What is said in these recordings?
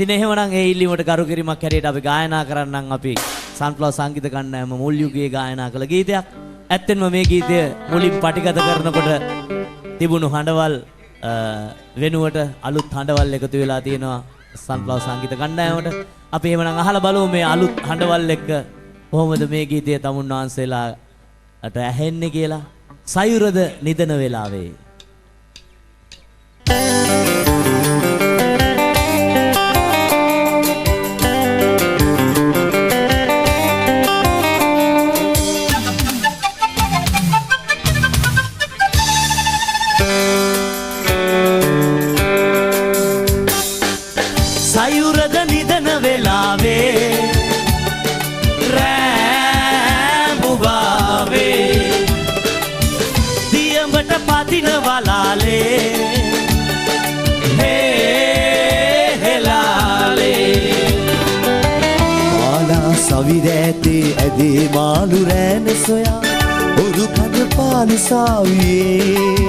ඉතින් එහෙමනම් ඒ ඉල්ලීමට කරු කිරීමක් හැටියට අපි ගායනා කරන්නම් අපි සන්ෆ්ලවර් සංගීත කණ්ඩායම මුල් යුගයේ ගායනා කළ ගීතයක්. ඇත්තෙන්ම මේ ගීතය මුලින් පටිගත කරනකොට තිබුණු හඬවල් වෙනුවට අලුත් හඬවල් එකතු වෙලා තියෙනවා සන්ෆ්ලවර් සංගීත කණ්ඩායමට. අපි එහෙමනම් අහලා බලමු මේ අලුත් හඬවල් එක්ක කොහොමද මේ ගීතය තමුන් වහන්සේලාට ඇහෙන්නේ කියලා. සයුරද නිදන වෙලාවේ සයුරද නිදන වෙලාවේ රෑමුවාවේ දියඹට පදින වලාලේ හෙලාලේ මාලා සවිරෑතේ ඇදේ මාළු රෑන සොයා ඔරු කඳ පාලු සාවියේ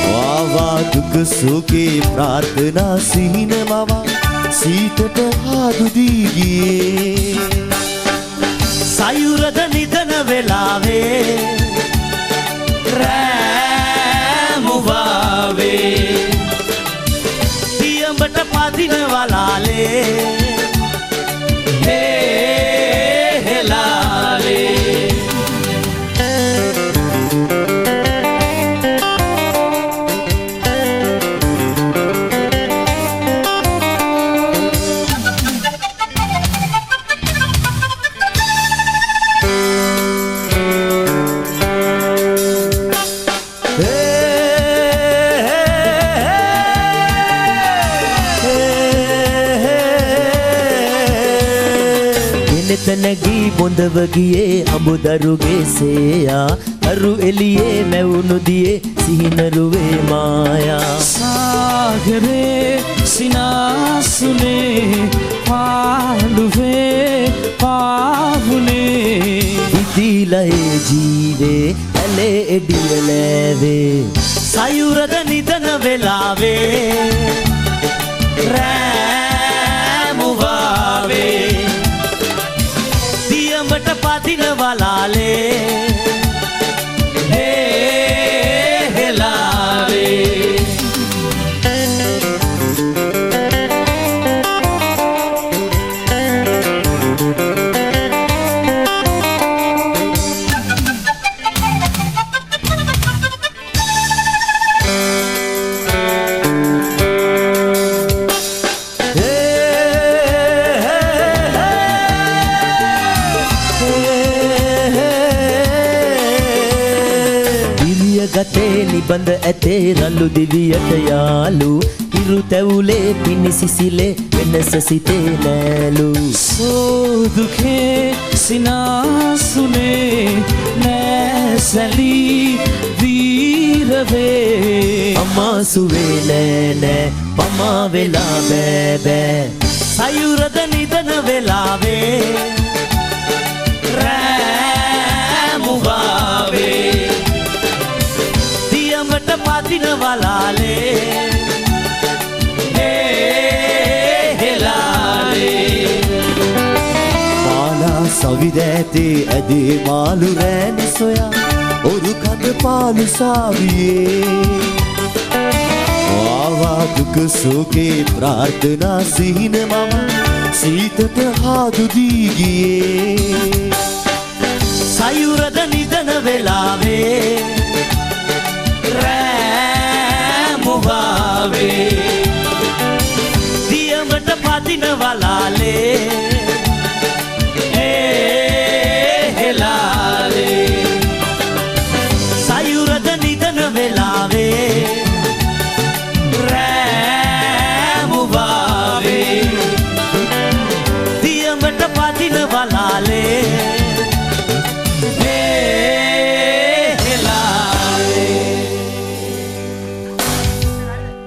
වාවා දුක සුඛේ ප්‍රාර්ථනා සිහින මවා සීතට හාදු දී ගියේ සයුරද නිදන වෙලාවේ රෑමුවාවේ දියඹට පදින වලාලේ හෙලාලේ නැගී බොඳව ගියේ අඹදරුගේ සේයා අරු එළියේ මැවුණු දියේ සිහිනරුවේ මායා සාගරේ සිනාසුනේ පාළුවේ පාවුනේ ඉතිලේ ජීවේ ඇලේ එඩිය ලෑවේ සයුරද නිදන වෙලාවේ රෑමුවාවේ දියඹට පදින වලාලේ හෙලාවේ ගතේ නිබඳ ඇතේ රළු දිවියට යාලු හිරු තැවුලේ පිනිසිසිලේ වෙනස සිතේ නෑලු සෝදුකේ සිනාසුනේ නෑසැලී වීරවේ අමාසුවේ නෑ පමා වෙලා බෑබෑ සයුරද නිදන වෙලාවේ රෑමුවාවේ දියඹට පදින වලාලේ හෙලාලේ මාලා සවිරෑතේ ඇදේ මාළු රෑන සොයා ඔරු කඳ පාලු සාවියේ වාවා දුක සුඛේ ප්‍රාර්ථනා සිහින මම සීතට හාදු දී ගියේ සයුරද නිදන වෙලාවේ රෑමුවාවේ දියඹට පදින වලාලේ හෙලාලේ සයුරද නිදන වෙලාවේ රෑමුවාවේ දියඹට පදින වලාලේ